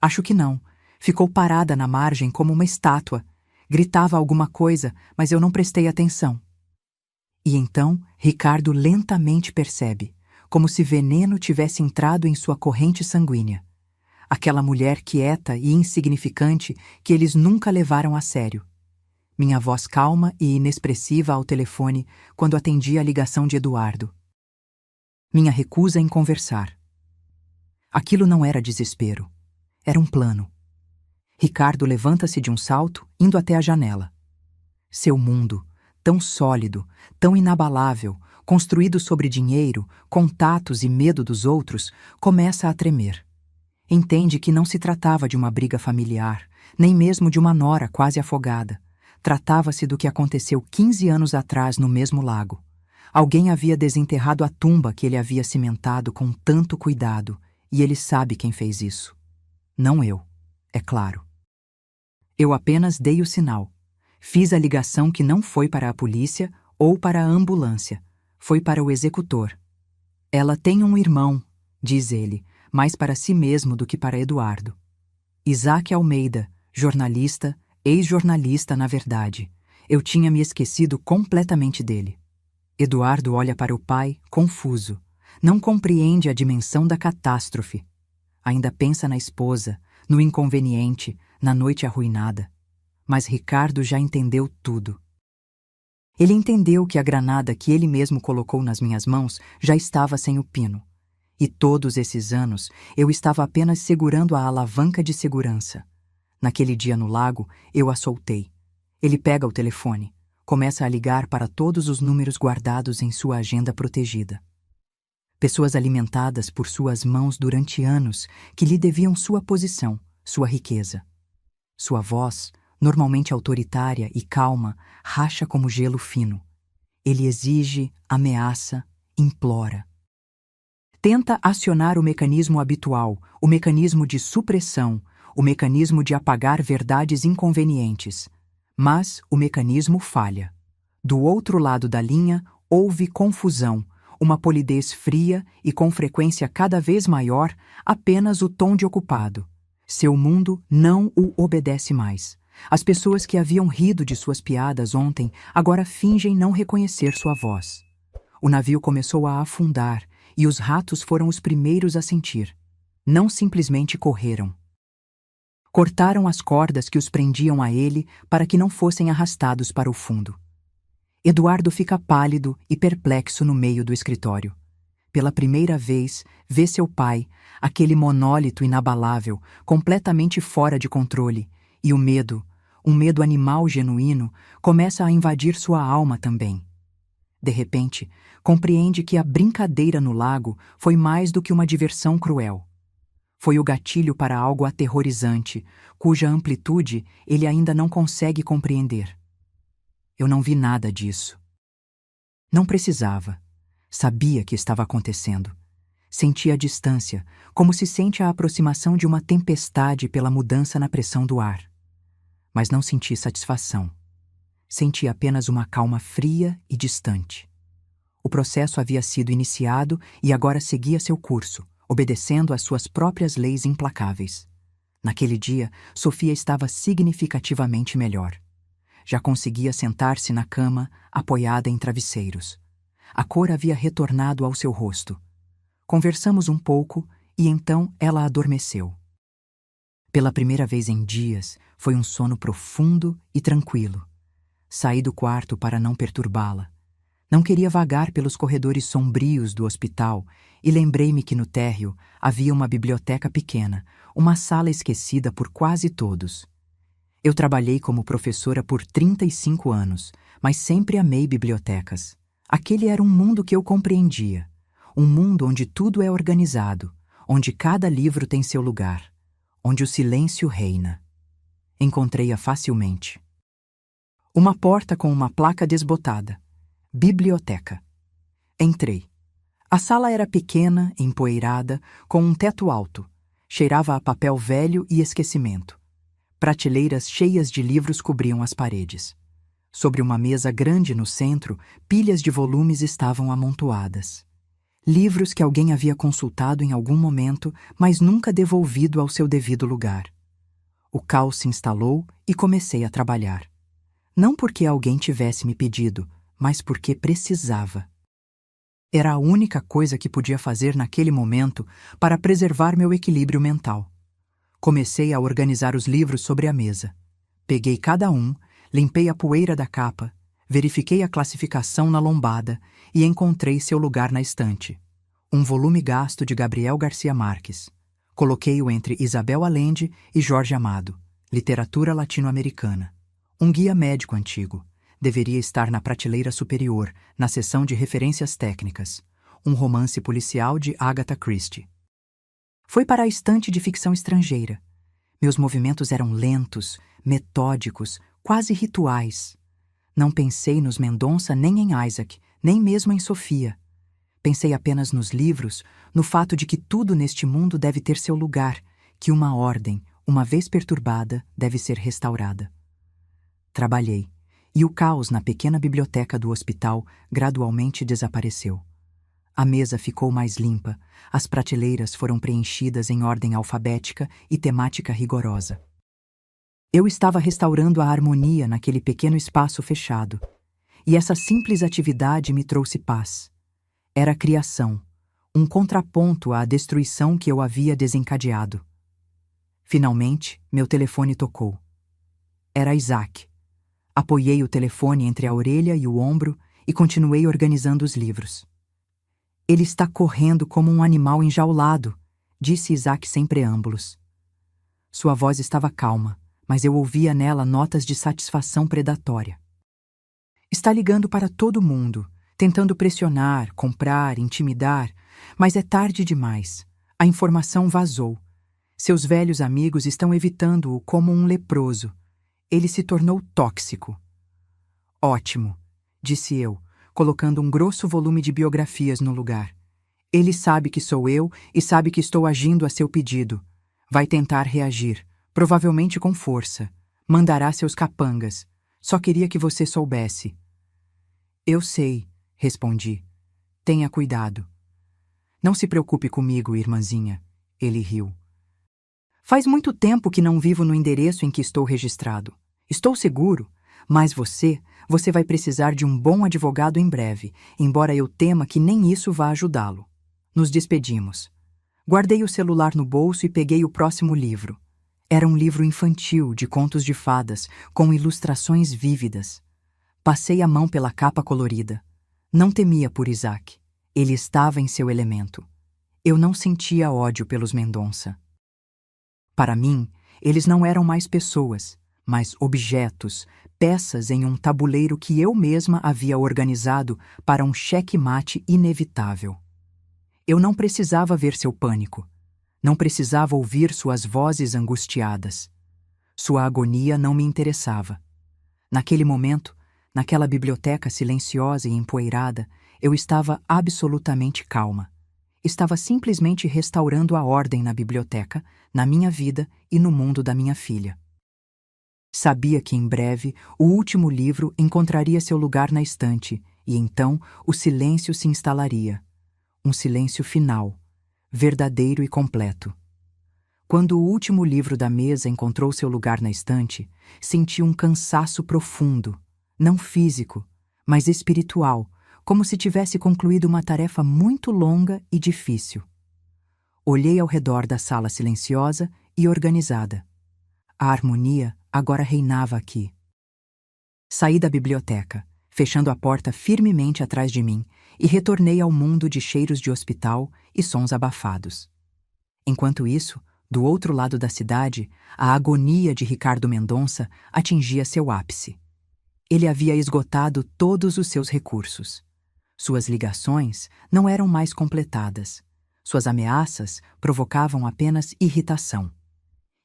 "Acho que não. Ficou parada na margem como uma estátua. Gritava alguma coisa, mas eu não prestei atenção." E então, Ricardo lentamente percebe, como se veneno tivesse entrado em sua corrente sanguínea. Aquela mulher quieta e insignificante que eles nunca levaram a sério. Minha voz calma e inexpressiva ao telefone quando atendi a ligação de Eduardo. Minha recusa em conversar. Aquilo não era desespero. Era um plano. Ricardo levanta-se de um salto, indo até a janela. Seu mundo, tão sólido, tão inabalável, construído sobre dinheiro, contatos e medo dos outros, começa a tremer. Entende que não se tratava de uma briga familiar, nem mesmo de uma nora quase afogada. Tratava-se do que aconteceu 15 anos atrás no mesmo lago. Alguém havia desenterrado a tumba que ele havia cimentado com tanto cuidado, e ele sabe quem fez isso. Não eu, é claro. Eu apenas dei o sinal. Fiz a ligação que não foi para a polícia ou para a ambulância. Foi para o executor. "Ela tem um irmão", diz ele, mais para si mesmo do que para Eduardo. Isaac Almeida, jornalista, ex-jornalista na verdade. Eu tinha me esquecido completamente dele. Eduardo olha para o pai, confuso. Não compreende a dimensão da catástrofe. Ainda pensa na esposa, no inconveniente, na noite arruinada. Mas Ricardo já entendeu tudo. Ele entendeu que a granada que ele mesmo colocou nas minhas mãos já estava sem o pino. E todos esses anos eu estava apenas segurando a alavanca de segurança. Naquele dia no lago, eu a soltei. Ele pega o telefone, começa a ligar para todos os números guardados em sua agenda protegida. Pessoas alimentadas por suas mãos durante anos que lhe deviam sua posição, sua riqueza. Sua voz, normalmente autoritária e calma, racha como gelo fino. Ele exige, ameaça, implora. Tenta acionar o mecanismo habitual, o mecanismo de supressão, o mecanismo de apagar verdades inconvenientes. Mas o mecanismo falha. Do outro lado da linha, houve confusão, uma polidez fria e com frequência cada vez maior, apenas o tom de ocupado. Seu mundo não o obedece mais. As pessoas que haviam rido de suas piadas ontem agora fingem não reconhecer sua voz. O navio começou a afundar e os ratos foram os primeiros a sentir. Não simplesmente correram. Cortaram as cordas que os prendiam a ele para que não fossem arrastados para o fundo. Eduardo fica pálido e perplexo no meio do escritório. Pela primeira vez, vê seu pai, aquele monólito inabalável, completamente fora de controle, e o medo, um medo animal genuíno, começa a invadir sua alma também. De repente, compreende que a brincadeira no lago foi mais do que uma diversão cruel. Foi o gatilho para algo aterrorizante, cuja amplitude ele ainda não consegue compreender. Eu não vi nada disso. Não precisava. Sabia que estava acontecendo. Sentia a distância, como se sente a aproximação de uma tempestade pela mudança na pressão do ar. Mas não senti satisfação. Senti apenas uma calma fria e distante. O processo havia sido iniciado e agora seguia seu curso, obedecendo às suas próprias leis implacáveis. Naquele dia, Sofia estava significativamente melhor. Já conseguia sentar-se na cama, apoiada em travesseiros. A cor havia retornado ao seu rosto. Conversamos um pouco e então ela adormeceu. Pela primeira vez em dias, foi um sono profundo e tranquilo. Saí do quarto para não perturbá-la. Não queria vagar pelos corredores sombrios do hospital e lembrei-me que no térreo havia uma biblioteca pequena, uma sala esquecida por quase todos. Eu trabalhei como professora por 35 anos, mas sempre amei bibliotecas. Aquele era um mundo que eu compreendia. Um mundo onde tudo é organizado, onde cada livro tem seu lugar, onde o silêncio reina. Encontrei-a facilmente. Uma porta com uma placa desbotada. Biblioteca. Entrei. A sala era pequena, empoeirada, com um teto alto. Cheirava a papel velho e esquecimento. Prateleiras cheias de livros cobriam as paredes. Sobre uma mesa grande no centro, pilhas de volumes estavam amontoadas. Livros que alguém havia consultado em algum momento, mas nunca devolvido ao seu devido lugar. O caos se instalou e comecei a trabalhar. Não porque alguém tivesse me pedido, mas porque precisava. Era a única coisa que podia fazer naquele momento para preservar meu equilíbrio mental. Comecei a organizar os livros sobre a mesa. Peguei cada um, limpei a poeira da capa, verifiquei a classificação na lombada e encontrei seu lugar na estante. Um volume gasto de Gabriel Garcia Marques. Coloquei-o entre Isabel Allende e Jorge Amado, literatura latino-americana. Um guia médico antigo. Deveria estar na prateleira superior, na seção de referências técnicas. Um romance policial de Agatha Christie. Foi para a estante de ficção estrangeira. Meus movimentos eram lentos, metódicos, quase rituais. Não pensei nos Mendonça nem em Isaac, nem mesmo em Sofia. Pensei apenas nos livros, no fato de que tudo neste mundo deve ter seu lugar, que uma ordem, uma vez perturbada, deve ser restaurada. Trabalhei, e o caos na pequena biblioteca do hospital gradualmente desapareceu. A mesa ficou mais limpa, as prateleiras foram preenchidas em ordem alfabética e temática rigorosa. Eu estava restaurando a harmonia naquele pequeno espaço fechado, e essa simples atividade me trouxe paz. Era criação, um contraponto à destruição que eu havia desencadeado. Finalmente, meu telefone tocou. Era Isaac. Apoiei o telefone entre a orelha e o ombro e continuei organizando os livros. Ele está correndo como um animal enjaulado, disse Isaac sem preâmbulos. Sua voz estava calma, mas eu ouvia nela notas de satisfação predatória. Está ligando para todo mundo, tentando pressionar, comprar, intimidar, mas é tarde demais. A informação vazou. Seus velhos amigos estão evitando-o como um leproso. Ele se tornou tóxico. Ótimo, disse eu, colocando um grosso volume de biografias no lugar. Ele sabe que sou eu e sabe que estou agindo a seu pedido. Vai tentar reagir, provavelmente com força. Mandará seus capangas. Só queria que você soubesse. Eu sei, respondi. Tenha cuidado. Não se preocupe comigo, irmãzinha. Ele riu. Faz muito tempo que não vivo no endereço em que estou registrado. Estou seguro, mas você vai precisar de um bom advogado em breve, embora eu tema que nem isso vá ajudá-lo. Nos despedimos. Guardei o celular no bolso e peguei o próximo livro. Era um livro infantil de contos de fadas, com ilustrações vívidas. Passei a mão pela capa colorida. Não temia por Isaac. Ele estava em seu elemento. Eu não sentia ódio pelos Mendonça. Para mim, eles não eram mais pessoas, mas objetos, peças em um tabuleiro que eu mesma havia organizado para um xeque-mate inevitável. Eu não precisava ver seu pânico. Não precisava ouvir suas vozes angustiadas. Sua agonia não me interessava. Naquele momento, naquela biblioteca silenciosa e empoeirada, eu estava absolutamente calma. Estava simplesmente restaurando a ordem na biblioteca, na minha vida e no mundo da minha filha. Sabia que em breve o último livro encontraria seu lugar na estante e então o silêncio se instalaria. Um silêncio final, verdadeiro e completo. Quando o último livro da mesa encontrou seu lugar na estante, senti um cansaço profundo, não físico, mas espiritual, como se tivesse concluído uma tarefa muito longa e difícil. Olhei ao redor da sala silenciosa e organizada. A harmonia agora reinava aqui. Saí da biblioteca, fechando a porta firmemente atrás de mim, e retornei ao mundo de cheiros de hospital e sons abafados. Enquanto isso, do outro lado da cidade, a agonia de Ricardo Mendonça atingia seu ápice. Ele havia esgotado todos os seus recursos. Suas ligações não eram mais completadas. Suas ameaças provocavam apenas irritação.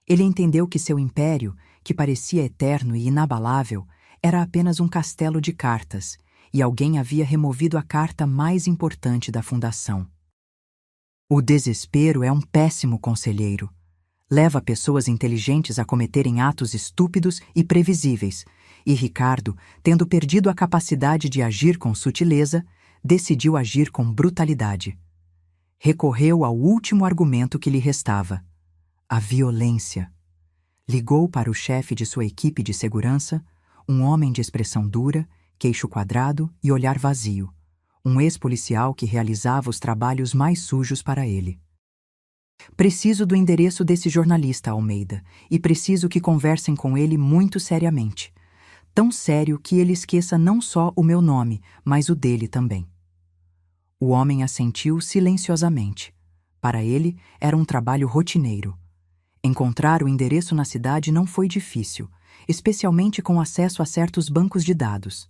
Ele entendeu que seu império, que parecia eterno e inabalável, era apenas um castelo de cartas, e alguém havia removido a carta mais importante da fundação. O desespero é um péssimo conselheiro. Leva pessoas inteligentes a cometerem atos estúpidos e previsíveis, e Ricardo, tendo perdido a capacidade de agir com sutileza, decidiu agir com brutalidade. Recorreu ao último argumento que lhe restava: a violência. Ligou para o chefe de sua equipe de segurança, um homem de expressão dura, queixo quadrado e olhar vazio, um ex-policial que realizava os trabalhos mais sujos para ele. Preciso do endereço desse jornalista, Almeida, e preciso que conversem com ele muito seriamente. Tão sério que ele esqueça não só o meu nome, mas o dele também. O homem assentiu silenciosamente. Para ele, era um trabalho rotineiro. Encontrar o endereço na cidade não foi difícil, especialmente com acesso a certos bancos de dados.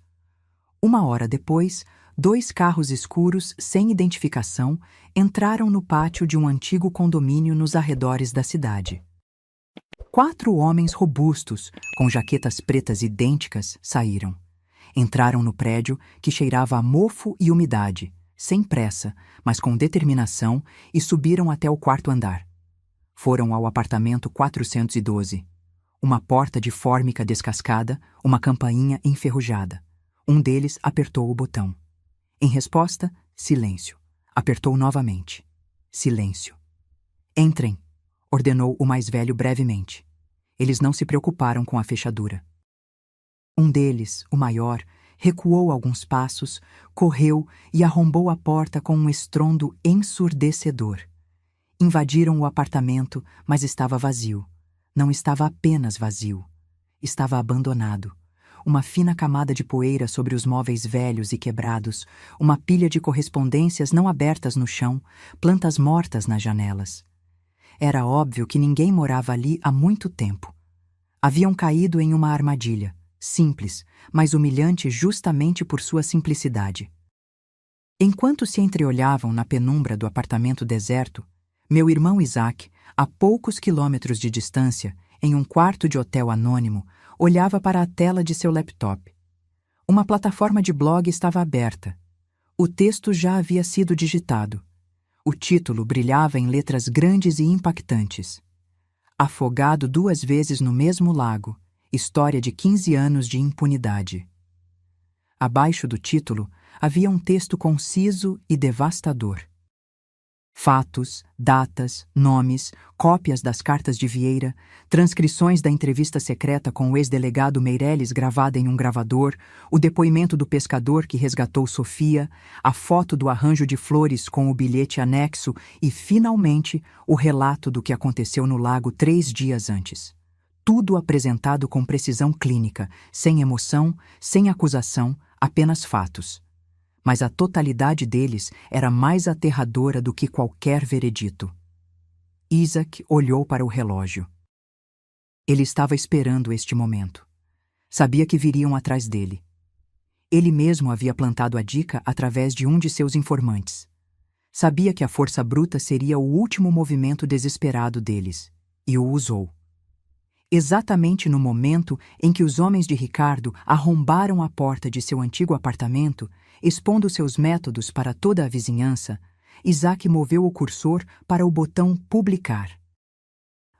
1 hora depois, 2 carros escuros, sem identificação, entraram no pátio de um antigo condomínio nos arredores da cidade. 4 homens robustos, com jaquetas pretas idênticas, saíram. Entraram no prédio, que cheirava a mofo e umidade, sem pressa, mas com determinação, e subiram até o 4º andar. Foram ao apartamento 412. Uma porta de fórmica descascada, uma campainha enferrujada. Um deles apertou o botão. Em resposta, silêncio. Apertou novamente. Silêncio. Entrem, ordenou o mais velho brevemente. Eles não se preocuparam com a fechadura. Um deles, o maior, recuou alguns passos, correu e arrombou a porta com um estrondo ensurdecedor. Invadiram o apartamento, mas estava vazio. Não estava apenas vazio. Estava abandonado. Uma fina camada de poeira sobre os móveis velhos e quebrados, uma pilha de correspondências não abertas no chão, plantas mortas nas janelas. Era óbvio que ninguém morava ali há muito tempo. Haviam caído em uma armadilha, simples, mas humilhante justamente por sua simplicidade. Enquanto se entreolhavam na penumbra do apartamento deserto, meu irmão Isaac, a poucos quilômetros de distância, em um quarto de hotel anônimo, olhava para a tela de seu laptop. Uma plataforma de blog estava aberta. O texto já havia sido digitado. O título brilhava em letras grandes e impactantes. Afogado 2 vezes no mesmo lago, história de 15 anos de impunidade. Abaixo do título havia um texto conciso e devastador. Fatos, datas, nomes, cópias das cartas de Vieira, transcrições da entrevista secreta com o ex-delegado Meireles gravada em um gravador, o depoimento do pescador que resgatou Sofia, a foto do arranjo de flores com o bilhete anexo e, finalmente, o relato do que aconteceu no lago 3 dias antes. Tudo apresentado com precisão clínica, sem emoção, sem acusação, apenas fatos. Mas a totalidade deles era mais aterradora do que qualquer veredito. Isaac olhou para o relógio. Ele estava esperando este momento. Sabia que viriam atrás dele. Ele mesmo havia plantado a dica através de um de seus informantes. Sabia que a força bruta seria o último movimento desesperado deles, e o usou. Exatamente no momento em que os homens de Ricardo arrombaram a porta de seu antigo apartamento, expondo seus métodos para toda a vizinhança, Isaac moveu o cursor para o botão Publicar.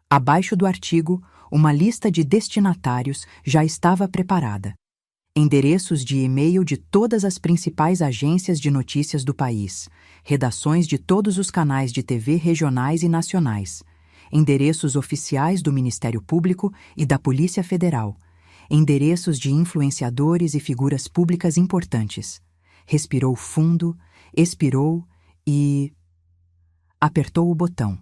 Abaixo do artigo, uma lista de destinatários já estava preparada. Endereços de e-mail de todas as principais agências de notícias do país, redações de todos os canais de TV regionais e nacionais, endereços oficiais do Ministério Público e da Polícia Federal, endereços de influenciadores e figuras públicas importantes. Respirou fundo, expirou e apertou o botão.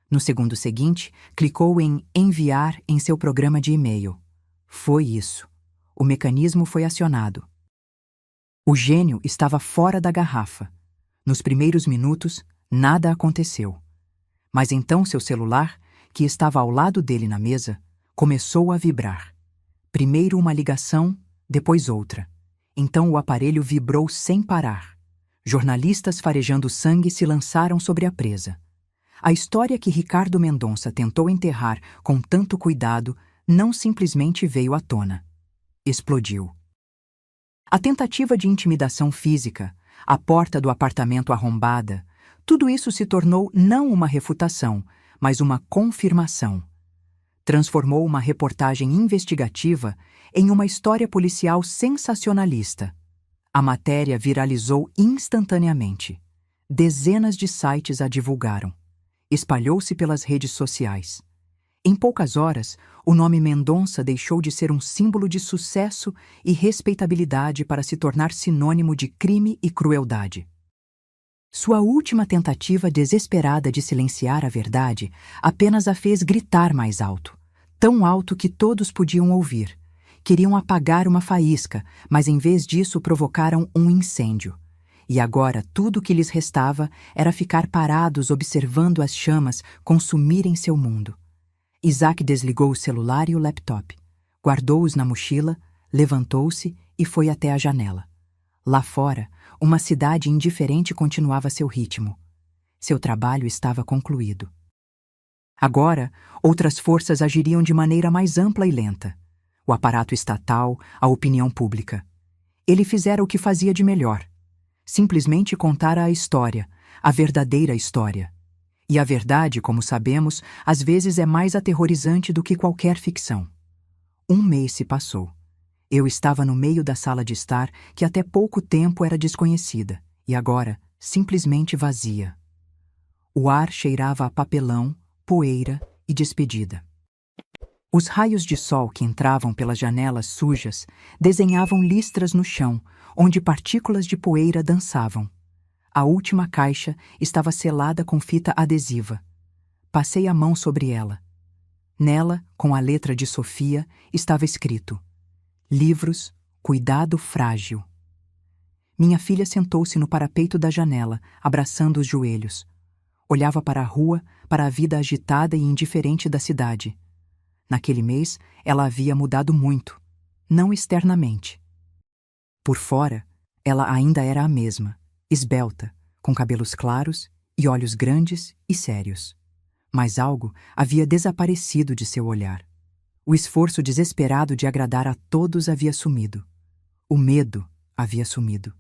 No segundo seguinte, clicou em Enviar em seu programa de e-mail. Foi isso. O mecanismo foi acionado. O gênio estava fora da garrafa. Nos primeiros minutos, nada aconteceu. Mas então seu celular, que estava ao lado dele na mesa, começou a vibrar. Primeiro uma ligação, depois outra. Então o aparelho vibrou sem parar. Jornalistas farejando sangue se lançaram sobre a presa. A história que Ricardo Mendonça tentou enterrar com tanto cuidado não simplesmente veio à tona. Explodiu. A tentativa de intimidação física, a porta do apartamento arrombada, tudo isso se tornou não uma refutação, mas uma confirmação. Transformou uma reportagem investigativa em uma história policial sensacionalista. A matéria viralizou instantaneamente. Dezenas de sites a divulgaram. Espalhou-se pelas redes sociais. Em poucas horas, o nome Mendonça deixou de ser um símbolo de sucesso e respeitabilidade para se tornar sinônimo de crime e crueldade. Sua última tentativa desesperada de silenciar a verdade apenas a fez gritar mais alto, tão alto que todos podiam ouvir. Queriam apagar uma faísca, mas em vez disso provocaram um incêndio. E agora tudo o que lhes restava era ficar parados observando as chamas consumirem seu mundo. Isaac desligou o celular e o laptop, guardou-os na mochila, levantou-se e foi até a janela. Lá fora, uma cidade indiferente continuava seu ritmo. Seu trabalho estava concluído. Agora, outras forças agiriam de maneira mais ampla e lenta. O aparato estatal, a opinião pública. Ele fizera o que fazia de melhor. Simplesmente contara a história, a verdadeira história. E a verdade, como sabemos, às vezes é mais aterrorizante do que qualquer ficção. 1 mês se passou. Eu estava no meio da sala de estar, que até pouco tempo era desconhecida, e agora simplesmente vazia. O ar cheirava a papelão, poeira e despedida. Os raios de sol que entravam pelas janelas sujas desenhavam listras no chão, onde partículas de poeira dançavam. A última caixa estava selada com fita adesiva. Passei a mão sobre ela. Nela, com a letra de Sofia, estava escrito: Livros, cuidado frágil. Minha filha sentou-se no parapeito da janela, abraçando os joelhos. Olhava para a rua, para a vida agitada e indiferente da cidade. Naquele mês, ela havia mudado muito, não externamente. Por fora, ela ainda era a mesma, esbelta, com cabelos claros e olhos grandes e sérios. Mas algo havia desaparecido de seu olhar. O esforço desesperado de agradar a todos havia sumido. O medo havia sumido.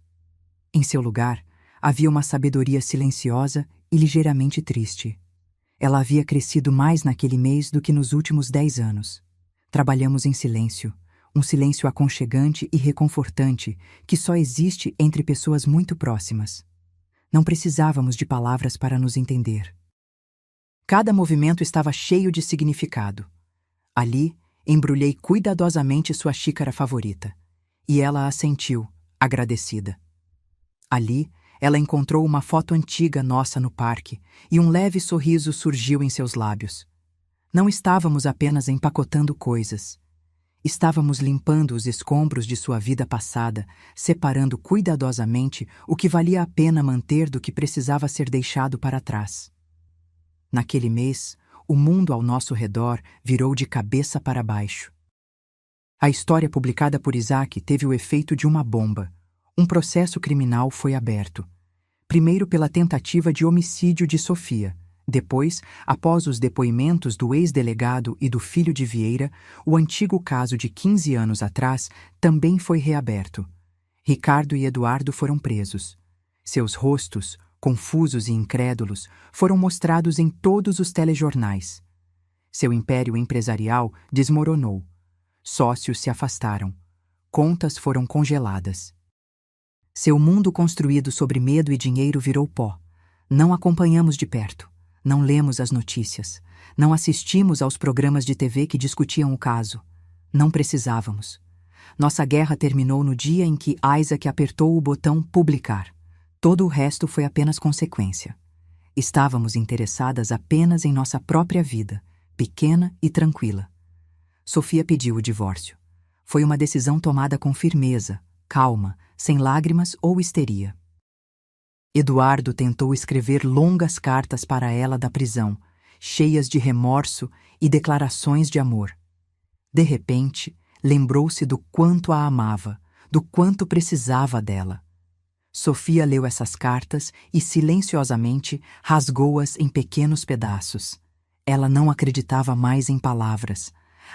Em seu lugar, havia uma sabedoria silenciosa e ligeiramente triste. Ela havia crescido mais naquele mês do que nos últimos 10 anos. Trabalhamos em silêncio, um silêncio aconchegante e reconfortante que só existe entre pessoas muito próximas. Não precisávamos de palavras para nos entender. Cada movimento estava cheio de significado. Ali, embrulhei cuidadosamente sua xícara favorita, e ela assentiu, agradecida. Ali, ela encontrou uma foto antiga nossa no parque, e um leve sorriso surgiu em seus lábios. Não estávamos apenas empacotando coisas. Estávamos limpando os escombros de sua vida passada, separando cuidadosamente o que valia a pena manter do que precisava ser deixado para trás. Naquele mês, o mundo ao nosso redor virou de cabeça para baixo. A história publicada por Isaac teve o efeito de uma bomba. Um processo criminal foi aberto. Primeiro pela tentativa de homicídio de Sofia. Depois, após os depoimentos do ex-delegado e do filho de Vieira, o antigo caso de 15 anos atrás também foi reaberto. Ricardo e Eduardo foram presos. Seus rostos, confusos e incrédulos, foram mostrados em todos os telejornais. Seu império empresarial desmoronou. Sócios se afastaram. Contas foram congeladas. Seu mundo construído sobre medo e dinheiro virou pó. Não acompanhamos de perto. Não lemos as notícias. Não assistimos aos programas de TV que discutiam o caso. Não precisávamos. Nossa guerra terminou no dia em que Isaac apertou o botão publicar. Todo o resto foi apenas consequência. Estávamos interessadas apenas em nossa própria vida, pequena e tranquila. Sofia pediu o divórcio. Foi uma decisão tomada com firmeza, calma, sem lágrimas ou histeria. Eduardo tentou escrever longas cartas para ela da prisão, cheias de remorso e declarações de amor. De repente, lembrou-se do quanto a amava, do quanto precisava dela. Sofia leu essas cartas e, silenciosamente, rasgou-as em pequenos pedaços. Ela não acreditava mais em palavras.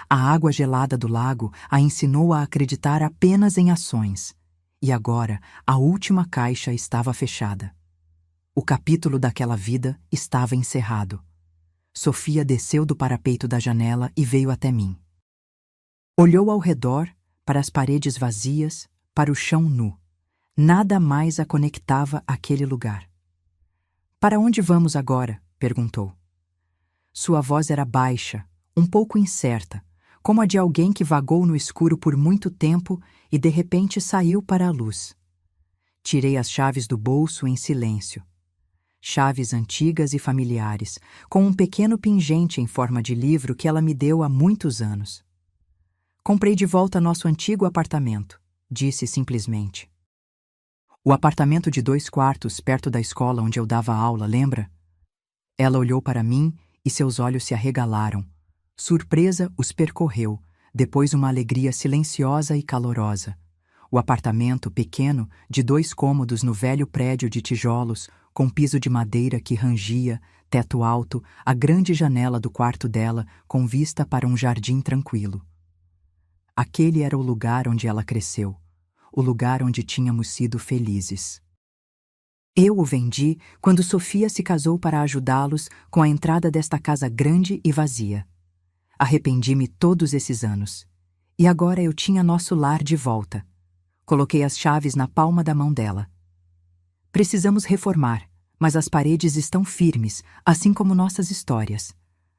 A água gelada do lago a ensinou a acreditar apenas em ações. E agora, a última caixa estava fechada. O capítulo daquela vida estava encerrado. Sofia desceu do parapeito da janela e veio até mim. Olhou ao redor, para as paredes vazias, para o chão nu. Nada mais a conectava àquele lugar. "Para onde vamos agora?" perguntou. Sua voz era baixa, um pouco incerta, como a de alguém que vagou no escuro por muito tempo e de repente saiu para a luz. Tirei as chaves do bolso em silêncio. Chaves antigas e familiares, com um pequeno pingente em forma de livro que ela me deu há muitos anos. "Comprei de volta nosso antigo apartamento", disse simplesmente. "O apartamento de 2 quartos perto da escola onde eu dava aula, lembra?" Ela olhou para mim e seus olhos se arregalaram. Surpresa os percorreu, depois uma alegria silenciosa e calorosa. O apartamento pequeno, de 2 cômodos no velho prédio de tijolos, com piso de madeira que rangia, teto alto, a grande janela do quarto dela com vista para um jardim tranquilo. Aquele era o lugar onde ela cresceu, o lugar onde tínhamos sido felizes. Eu o vendi quando Sofia se casou para ajudá-los com a entrada desta casa grande e vazia. Arrependi-me todos esses anos. E agora eu tinha nosso lar de volta. Coloquei as chaves na palma da mão dela. "Precisamos reformar, mas as paredes estão firmes, assim como nossas histórias.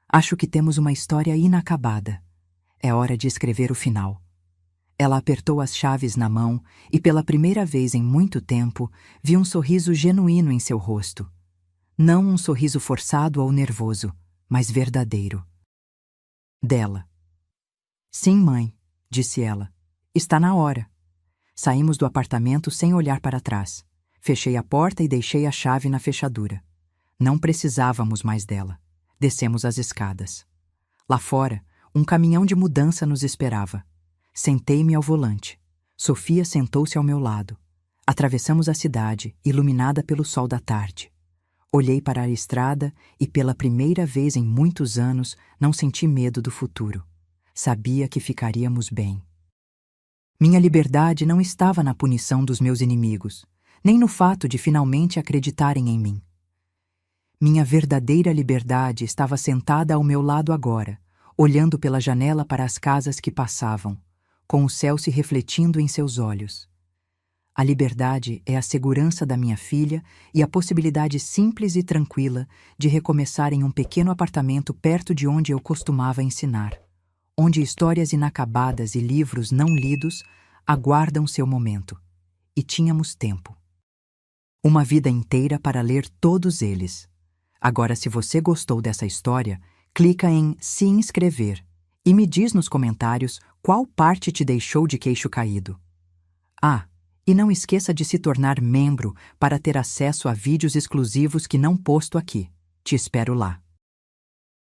Acho que temos uma história inacabada. É hora de escrever o final." Ela apertou as chaves na mão e, pela primeira vez em muito tempo, vi um sorriso genuíno em seu rosto. Não um sorriso forçado ou nervoso, mas verdadeiro. Dela. "Sim, mãe", disse ela. "Está na hora." Saímos do apartamento sem olhar para trás. Fechei a porta e deixei a chave na fechadura. Não precisávamos mais dela. Descemos as escadas. Lá fora, um caminhão de mudança nos esperava. Sentei-me ao volante. Sofia sentou-se ao meu lado. Atravessamos a cidade, iluminada pelo sol da tarde. Olhei para a estrada e, pela primeira vez em muitos anos, não senti medo do futuro. Sabia que ficaríamos bem. Minha liberdade não estava na punição dos meus inimigos, nem no fato de finalmente acreditarem em mim. Minha verdadeira liberdade estava sentada ao meu lado agora, olhando pela janela para as casas que passavam, com o céu se refletindo em seus olhos. A liberdade é a segurança da minha filha e a possibilidade simples e tranquila de recomeçar em um pequeno apartamento perto de onde eu costumava ensinar, onde histórias inacabadas e livros não lidos aguardam seu momento. E tínhamos tempo. Uma vida inteira para ler todos eles. Agora, se você gostou dessa história, clica em se inscrever e me diz nos comentários qual parte te deixou de queixo caído. Ah, e não esqueça de se tornar membro para ter acesso a vídeos exclusivos que não posto aqui. Te espero lá.